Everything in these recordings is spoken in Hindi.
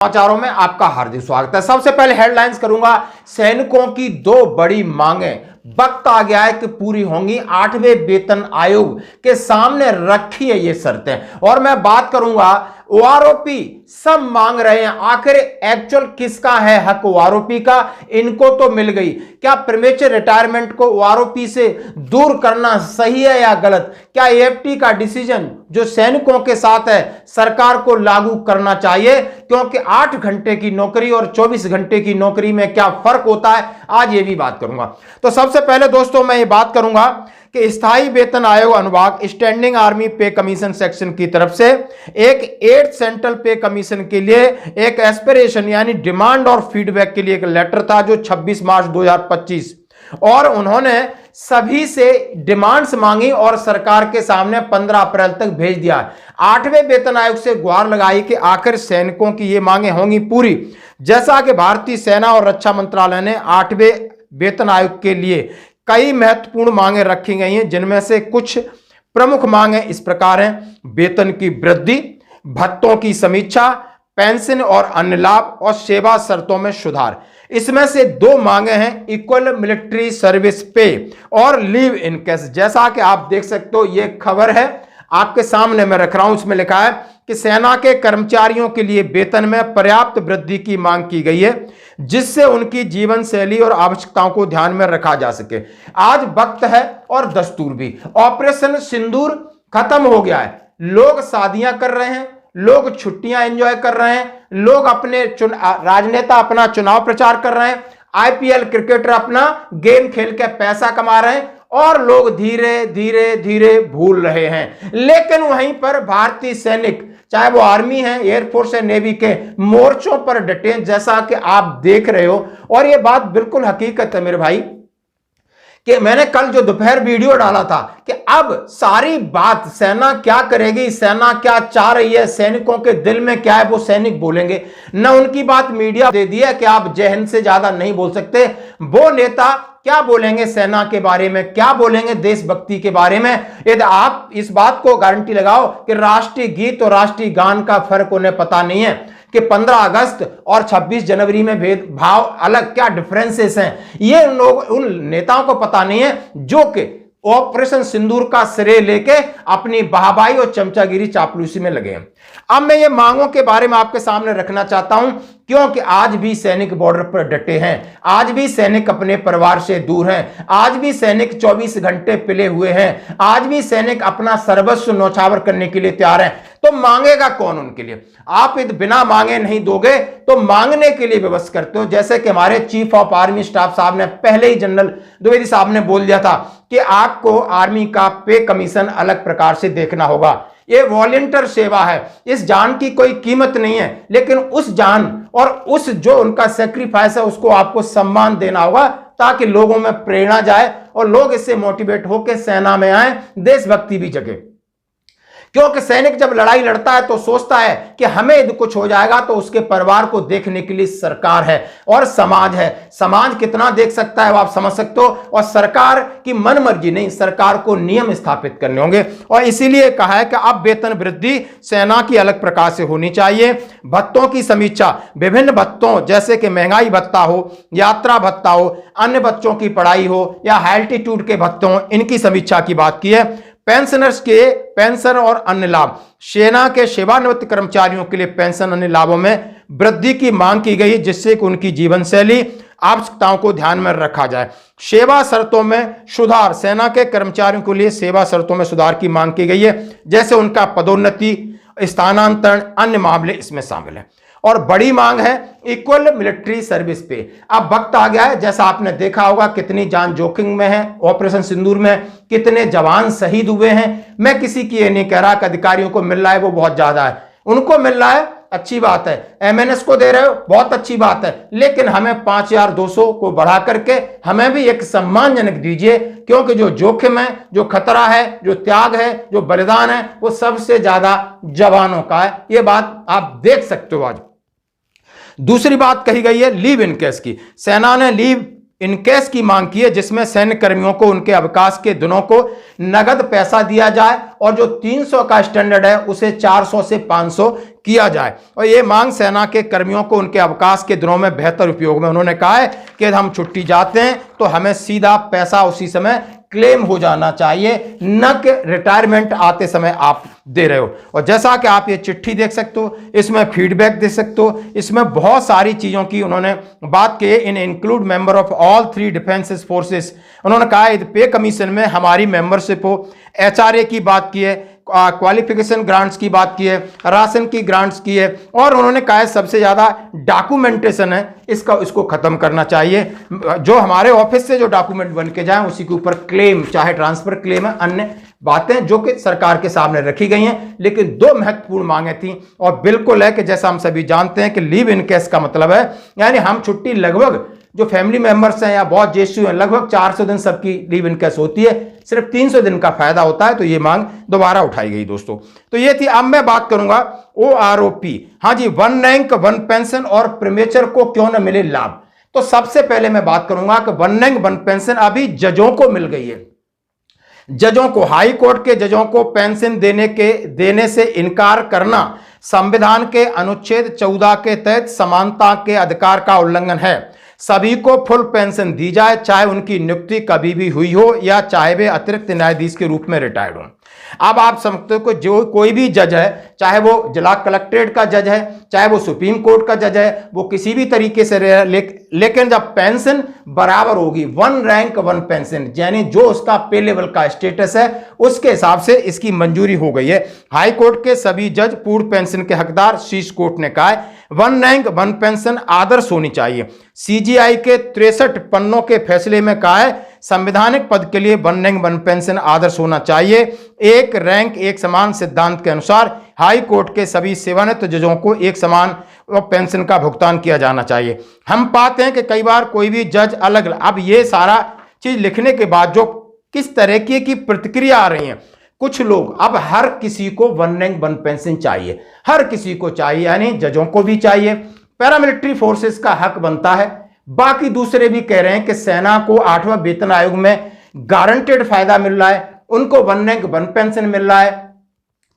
समाचारों में आपका हार्दिक स्वागत है। सबसे पहले हेडलाइंस करूंगा। सैनिकों की दो बड़ी मांगें, वक्त आ गया है कि पूरी होंगी। 8वें वेतन आयोग के सामने रखी है ये शर्तें, और मैं बात करूंगा ओआरओपी सब मांग रहे हैं, आखिर एक्चुअल किसका है हक ओआरओपी का? इनको तो मिल गई। क्या प्रीमेच्योर रिटायरमेंट को ओआरओपी से दूर करना सही है या गलत? क्या एएफटी का डिसीजन जो सैनिकों के साथ है सरकार को लागू करना चाहिए? क्योंकि 8 घंटे की नौकरी और 24 घंटे की नौकरी में क्या फर्क होता है, आज ये भी बात करूंगा। तो सबसे पहले दोस्तों मैं ये बात करूंगा कि स्थायी वेतन आयोग अनुभाग स्टैंडिंग आर्मी पे कमीशन सेक्शन की तरफ से एक 8 सेंट्रल पे कमीशन के लिए एक एस्पिरेशन यानी डिमांड और फीडबैक के लिए एक लेटर था जो 26 मार्च 2025, और उन्होंने सभी से डिमांड्स मांगी और सरकार के सामने 15 अप्रैल तक भेज दिया। 8वें वेतन आयोग से गुहार लगाई कि आखिर सैनिकों की ये मांगे होंगी पूरी। जैसा कि भारतीय सेना और रक्षा मंत्रालय ने 8वें वेतन आयोग के लिए कई महत्वपूर्ण मांगे रखी गई हैं, जिनमें से कुछ प्रमुख मांगे इस प्रकार हैं: वेतन की वृद्धि, भत्तों की समीक्षा, पेंशन और अन्य लाभ, और सेवा शर्तों में सुधार। इसमें से 2 मांगे हैं इक्वल मिलिट्री सर्विस पे और लीव इनकेस। जैसा कि आप देख सकते हो, ये खबर है आपके सामने मैं रख रहा हूं, इसमें लिखा है कि सेना के कर्मचारियों के लिए वेतन में पर्याप्त वृद्धि की मांग की गई है, जिससे उनकी जीवन शैली और आवश्यकताओं को ध्यान में रखा जा सके। आज वक्त है और दस्तूर भी। ऑपरेशन सिंदूर खत्म हो गया है। लोग शादियां कर रहे हैं, लोग छुट्टियां एंजॉय कर रहे हैं, लोग अपने राजनेता अपना चुनाव प्रचार कर रहे हैं, आईपीएल क्रिकेटर अपना गेम खेल के पैसा कमा रहे हैं, और लोग धीरे धीरे धीरे भूल रहे हैं। लेकिन वहीं पर भारतीय सैनिक, चाहे वो आर्मी है, एयरफोर्स है, नेवी के मोर्चों पर डटे, जैसा कि आप देख रहे हो। और ये बात बिल्कुल हकीकत है मेरे भाई, कि मैंने कल जो दोपहर वीडियो डाला था कि अब सारी बात सेना क्या करेगी, सेना क्या चाह रही है, सैनिकों के दिल में क्या है, वो सैनिक बोलेंगे न। उनकी बात मीडिया दे दी है कि आप जय हिंद से ज्यादा नहीं बोल सकते। वो नेता क्या बोलेंगे सेना के बारे में, क्या बोलेंगे देशभक्ति के बारे में? यदि आप इस बात को गारंटी लगाओ कि राष्ट्रीय गीत और राष्ट्रीय गान का फर्क उन्हें पता नहीं है, कि 15 अगस्त और 26 जनवरी में भेदभाव अलग क्या डिफरेंसेस हैं, ये उन नेताओं को पता नहीं है, जो कि ऑपरेशन सिंदूर का श्रेय लेके अपनी बहाबाई और चमचागिरी चापलूसी में लगे हैं। अब मैं ये मांगों के बारे में आपके सामने रखना चाहता हूं, क्योंकि आज भी सैनिक बॉर्डर पर डटे हैं, आज भी सैनिक अपने परिवार से दूर हैं, आज भी सैनिक 24 घंटे पिले हुए हैं, आज भी सैनिक अपना सर्वस्व न्यौछावर करने के लिए तैयार हैं। तो मांगेगा कौन उनके लिए? आप यदि बिना मांगे नहीं दोगे तो मांगने के लिए व्यवस्था करते हो। जैसे कि हमारे चीफ ऑफ आर्मी स्टाफ साहब ने पहले ही, जनरल द्विवेदी साहब ने बोल दिया था कि आपको आर्मी का पे कमीशन अलग प्रकार से देखना होगा। ये वॉलंटियर सेवा है, इस जान की कोई कीमत नहीं है, लेकिन उस जान और उस जो उनका सेक्रीफाइस है उसको आपको सम्मान देना होगा, ताकि लोगों में प्रेरणा जाए और लोग इससे मोटिवेट होकर सेना में आए, देशभक्ति भी जगे। क्योंकि सैनिक जब लड़ाई लड़ता है तो सोचता है कि हमें यदि कुछ हो जाएगा तो उसके परिवार को देखने के लिए सरकार है और समाज है। समाज कितना देख सकता है वो आप समझ सकते हो, और सरकार की मनमर्जी नहीं, सरकार को नियम स्थापित करने होंगे। और इसीलिए कहा है कि अब वेतन वृद्धि सेना की अलग प्रकार से होनी चाहिए। भत्तों की समीक्षा, विभिन्न भत्तों जैसे कि महंगाई भत्ता हो, यात्रा भत्ता हो, अन्य बच्चों की पढ़ाई हो या एल्टीट्यूड के भत्तों, इनकी समीक्षा की बात की है। पेंशनर्स के पेंशन और अन्य लाभ, सेना के सेवानिवृत्त कर्मचारियों के लिए पेंशन अन्य लाभों में वृद्धि की मांग की गई, जिससे कि उनकी जीवन शैली आवश्यकताओं को ध्यान में रखा जाए। सेवा शर्तों में सुधार, सेना के कर्मचारियों के लिए सेवा शर्तों में सुधार की मांग की गई है, जैसे उनका पदोन्नति, स्थानांतरण, अन्य मामले इसमें शामिल है। और बड़ी मांग है इक्वल मिलिट्री सर्विस पे। अब वक्त आ गया है, जैसा आपने देखा होगा कितनी जान जोखिम में है, ऑपरेशन सिंदूर में कितने जवान शहीद हुए हैं। मैं किसी की ये नहीं कह रहा कि अधिकारियों को मिल रहा है वो बहुत ज्यादा है, उनको मिल रहा है, अच्छी बात है। एमएनएस को दे रहे हो, बहुत अच्छी बात है, लेकिन हमें 5200 को बढ़ा करके हमें भी एक सम्मानजनक दीजिए, क्योंकि जो जोखिम है, जो खतरा है, जो त्याग है, जो बलिदान है, वो सबसे ज्यादा जवानों का है। ये बात आप देख सकते हो। आज दूसरी बात कही गई है लीव इनकेस की। सेना ने लीव इनकेस की मांग की है, जिसमें सैन्य कर्मियों को उनके अवकाश के दिनों को नगद पैसा दिया जाए और जो 300 का स्टैंडर्ड है उसे 400 से 500 किया जाए। और यह मांग सेना के कर्मियों को उनके अवकाश के दिनों में बेहतर उपयोग में, उन्होंने कहा है कि हम छुट्टी जाते हैं तो हमें सीधा पैसा उसी समय क्लेम हो जाना चाहिए, न कि रिटायरमेंट आते समय आप दे रहे हो। और जैसा कि आप ये चिट्ठी देख सकते हो, इसमें फीडबैक दे सकते हो, इसमें बहुत सारी चीजों की उन्होंने बात की है। इन include member of all 3 defence forces, उन्होंने कहा है पे कमीशन में हमारी मेंबरशिप हो, एचआरए की बात की है, क्वालिफिकेशन ग्रांट्स की बात की है, राशन की ग्रांट्स की है, और उन्होंने कहा है सबसे ज्यादा डॉक्यूमेंटेशन है इसको खत्म करना चाहिए। जो हमारे ऑफिस से जो डॉक्यूमेंट बन के जाए उसी के ऊपर क्लेम, चाहे ट्रांसफर क्लेम है, अन्य बातें जो कि सरकार के सामने रखी गई हैं। लेकिन 2 महत्वपूर्ण मांगे थी और बिल्कुल है कि जैसा हम सभी जानते हैं कि लीव इन केस का मतलब है यानी हम छुट्टी लगभग जो फैमिली मेंबर्स हैं या बहुत ज्येष्ठ हैं लगभग 400 दिन सबकी लीव इन केस होती है, सिर्फ 300 दिन का फायदा होता है। तो ये मांग दोबारा उठाई गई दोस्तों। तो ये थी। अब मैं बात करूंगा OROP, हाँ जी, 1 रैंक 1 पेंशन और प्रीमेचर को क्यों न मिले लाभ। तो सबसे पहले मैं बात करूंगा कि 1 रैंक 1 पेंशन अभी जजों को मिल गई है। जजों को, हाई कोर्ट के जजों को पेंशन देने से इनकार करना संविधान के अनुच्छेद 14 के तहत समानता के अधिकार का उल्लंघन है। सभी को फुल पेंशन दी जाए, चाहे उनकी नियुक्ति कभी भी हुई हो या चाहे वे अतिरिक्त न्यायाधीश के रूप में रिटायर्ड हो। अब आप समझते हो कि जो कोई भी जज है, चाहे वो जिला कलेक्ट्रेट का जज है, चाहे वो सुप्रीम कोर्ट का जज है, वो किसी भी तरीके से लेकिन जब पेंशन बराबर होगी 1 रैंक 1 पेंशन, यानी जो उसका पे लेवल का स्टेटस है उसके हिसाब से इसकी मंजूरी हो गई है। हाई कोर्ट के सभी जज पूर्ण पेंशन के हकदार। शीर्ष कोर्ट ने कहा है 1 रैंक 1 पेंशन आदर्श होनी चाहिए। CGI के 63 पन्नों के फैसले में कहा है संवैधानिक पद के लिए 1 रैंक 1 पेंशन आदर्श होना चाहिए। एक रैंक एक समान सिद्धांत के अनुसार हाई कोर्ट के सभी सेवानिवृत्त जजों को एक समान पेंशन का भुगतान किया जाना चाहिए। हम पाते हैं कि कई बार कोई भी जज अलग, अब ये सारा चीज लिखने के बाद जो किस तरह की प्रतिक्रिया आ रही है, कुछ लोग अब हर किसी को 1 रैंक 1 पेंशन चाहिए, हर किसी को चाहिए, यानी जजों को भी चाहिए, पैरामिलिट्री फोर्सेस का हक बनता है। बाकी दूसरे भी कह रहे हैं कि सेना को 8वां वेतन आयोग में गारंटेड फायदा मिल रहा है, उनको 1 रैंक 1 पेंशन मिल रहा है,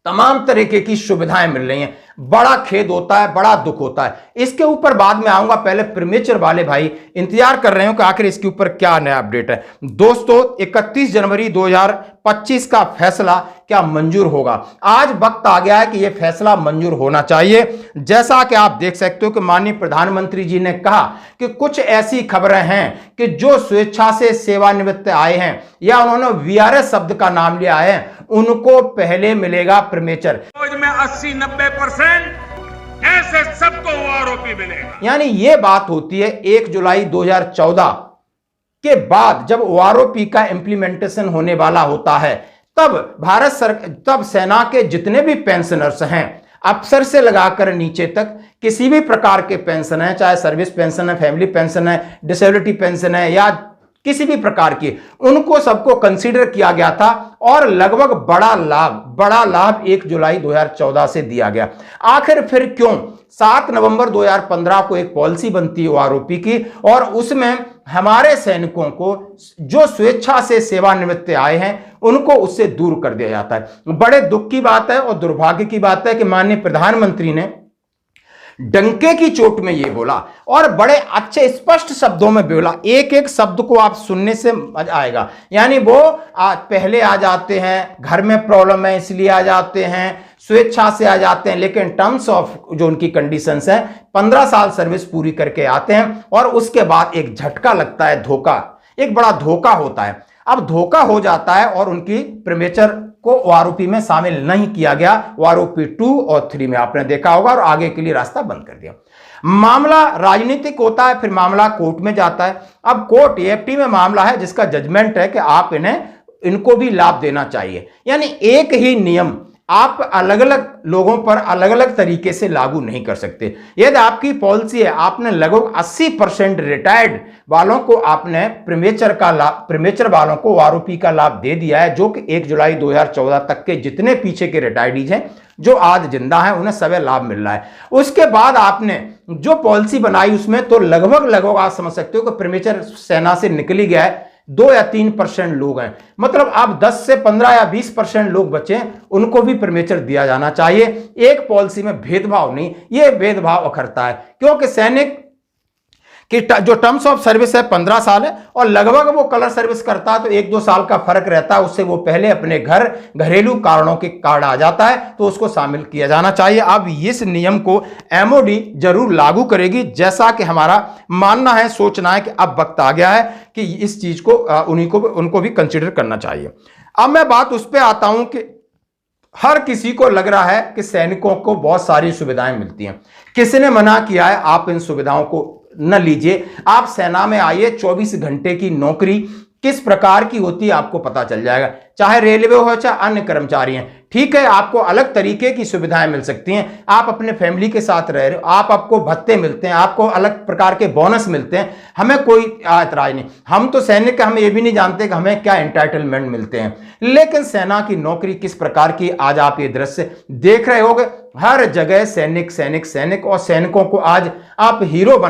तमाम तरीके की सुविधाएं मिल रही हैं। बड़ा खेद होता है, बड़ा दुख होता है। इसके ऊपर बाद में आऊंगा, पहले प्रीमेचर वाले भाई इंतजार कर रहे हो कि आखिर इसके ऊपर क्या नया अपडेट है। दोस्तों 31 जनवरी 2025 का फैसला क्या मंजूर होगा? आज वक्त आ गया है कि यह फैसला मंजूर होना चाहिए। जैसा कि आप देख सकते हो कि माननीय प्रधानमंत्री जी ने कहा कि कुछ ऐसी खबरें हैं कि जो स्वेच्छा से सेवानिवृत्त आए हैं या उन्होंने VRS शब्द का नाम लिया है, उनको पहले मिलेगा प्रीमेचर। में 80-90% ऐसे सबको OROP मिलेगा। यानी यह बात होती है 1 जुलाई 2014 के बाद जब OROP का इंप्लीमेंटेशन होने वाला होता है, तब सेना के जितने भी पेंशनर्स हैं, अफसर से लगाकर नीचे तक किसी भी प्रकार के पेंशन है, चाहे सर्विस पेंशन है, फैमिली पेंशन है, डिसेबिलिटी पेंशन है या किसी भी प्रकार की, उनको सबको कंसीडर किया गया था और लगभग बड़ा लाभ 1 जुलाई 2014 से दिया गया। आखिर फिर क्यों 7 नवंबर 2015 को एक पॉलिसी बनती है OROP की और उसमें हमारे सैनिकों को जो स्वेच्छा से सेवानिवृत्त आए हैं उनको उससे दूर कर दिया जाता है। बड़े दुख की बात है और दुर्भाग्य की बात है कि माननीय प्रधानमंत्री ने डंके की चोट में यह बोला और बड़े अच्छे स्पष्ट शब्दों में बोला। एक एक शब्द को आप सुनने से मजा आएगा। यानी वो पहले आ जाते हैं, घर में प्रॉब्लम है इसलिए आ जाते हैं, स्वेच्छा से आ जाते हैं, लेकिन टर्म्स ऑफ जो उनकी कंडीशंस हैं 15 साल सर्विस पूरी करके आते हैं और उसके बाद एक झटका लगता है, धोखा, एक बड़ा धोखा होता है। अब धोखा हो जाता है और उनकी प्रीमेचर को OROP में शामिल नहीं किया गया। OROP 2 और 3 में आपने देखा होगा और आगे के लिए रास्ता बंद कर दिया। मामला राजनीतिक होता है, फिर मामला कोर्ट में जाता है। अब कोर्ट AFT में मामला है जिसका जजमेंट है कि आप इनको भी लाभ देना चाहिए। यानी एक ही नियम आप अलग अलग लोगों पर अलग अलग तरीके से लागू नहीं कर सकते। यदि आपकी पॉलिसी है, आपने लगभग 80% रिटायर्ड वालों को आपने प्रीमेचर वालों को OROP का लाभ दे दिया है, जो कि 1 जुलाई 2014 तक के जितने पीछे के रिटायर्डीज हैं जो आज जिंदा हैं उन्हें सभी लाभ मिल रहा है। उसके बाद आपने जो पॉलिसी बनाई उसमें तो लगभग आप समझ सकते हो कि प्रीमेचर सेना से निकली गया है 2 या 3% लोग हैं, मतलब अब 10 से 15 या 20% लोग बचे, उनको भी प्रीमेचर दिया जाना चाहिए। एक पॉलिसी में भेदभाव नहीं, यह भेदभाव अखरता है, क्योंकि सैनिक कि जो टर्म्स ऑफ सर्विस है 15 साल है और लगभग वो कलर सर्विस करता है तो 1-2 साल का फर्क रहता है, उससे वो पहले अपने घरेलू कारणों के कार्ड आ जाता है तो उसको शामिल किया जाना चाहिए। अब इस नियम को एमओडी जरूर लागू करेगी, जैसा कि हमारा मानना है, सोचना है कि अब वक्त आ गया है कि इस चीज को उनको भी कंसिडर करना चाहिए। अब मैं बात उस पर आता हूं कि हर किसी को लग रहा है कि सैनिकों को बहुत सारी सुविधाएं मिलती हैं, किसने मना किया है आप इन सुविधाओं को न लीजिए। आप सेना में आइए, 24 घंटे की नौकरी किस प्रकार की होती है आपको पता चल जाएगा, चाहे रेलवे हो चाहे अन्य कर्मचारी हैं। ठीक है, आपको अलग तरीके की सुविधाएं मिल सकती हैं, आप अपने फैमिली के साथ रह रहे हो, आपको भत्ते मिलते हैं, आपको अलग प्रकार के बोनस मिलते हैं, हमें कोई ऐतराज नहीं। हम तो सैनिक, हम ये भी नहीं जानते कि हमें क्या एंटाइटलमेंट मिलते हैं, लेकिन सेना की नौकरी किस प्रकार की, आज आप ये दृश्य देख रहे होगे, हर जगह सैनिक सैनिक सैनिक, और सैनिकों को आज आप हीरो बना